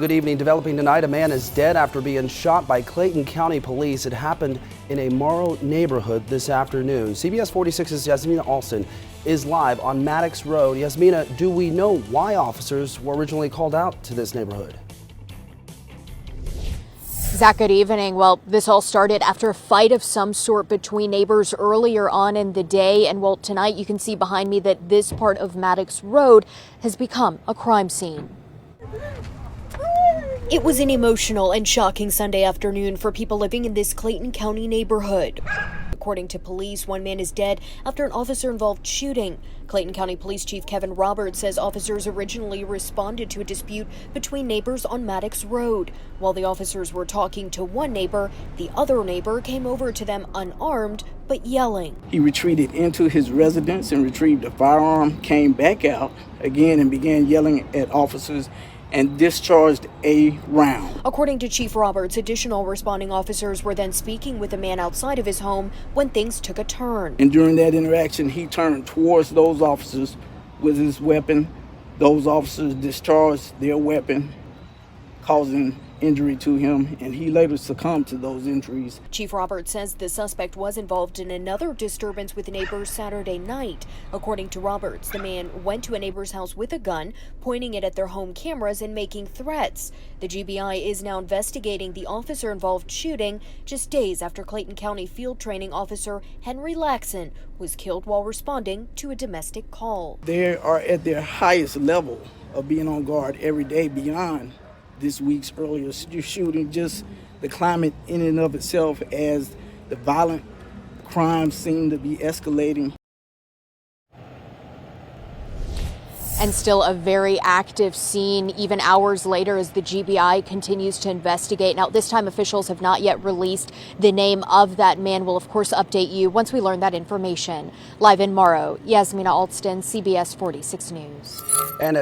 Good evening. Developing tonight, a man is dead after being shot by Clayton County police. It happened in a Morrow neighborhood this afternoon. CBS 46's Yasmina Alston is live on Maddox Road. Yasmina, do we know why officers were originally called out to this neighborhood? Zach, good evening. Well, this all started after a fight of some sort between neighbors earlier on in the day. And well, tonight you can see behind me that this part of Maddox Road has become a crime scene. It was an emotional and shocking Sunday afternoon for people living in this Clayton County neighborhood. According to police, one man is dead after an officer-involved shooting. Clayton County Police Chief Kevin Roberts says officers originally responded to a dispute between neighbors on Maddox Road. While the officers were talking to one neighbor, the other neighbor came over to them unarmed but yelling. He retreated into his residence and retrieved a firearm, came back out again and began yelling at officers and discharged a round. According to Chief Roberts, additional responding officers were then speaking with a man outside of his home when things took a turn. And during that interaction, he turned towards those officers with his weapon. Those officers discharged their weapon, causing injury to him, and he later succumbed to those injuries. Chief Roberts says the suspect was involved in another disturbance with neighbors Saturday night. According to Roberts, the man went to a neighbor's house with a gun, pointing it at their home cameras and making threats. The GBI is now investigating the officer-involved shooting just days after Clayton County field training officer Henry Laxon was killed while responding to a domestic call. They are at their highest level of being on guard every day beyond this week's earlier shooting, just the climate in and of itself as the violent crimes seem to be escalating. And still a very active scene even hours later as the GBI continues to investigate. Now, this time officials have not yet released the name of that man. We'll, of course, update you once we learn that information. Live in Morrow, Yasmina Alston, CBS 46 News. And as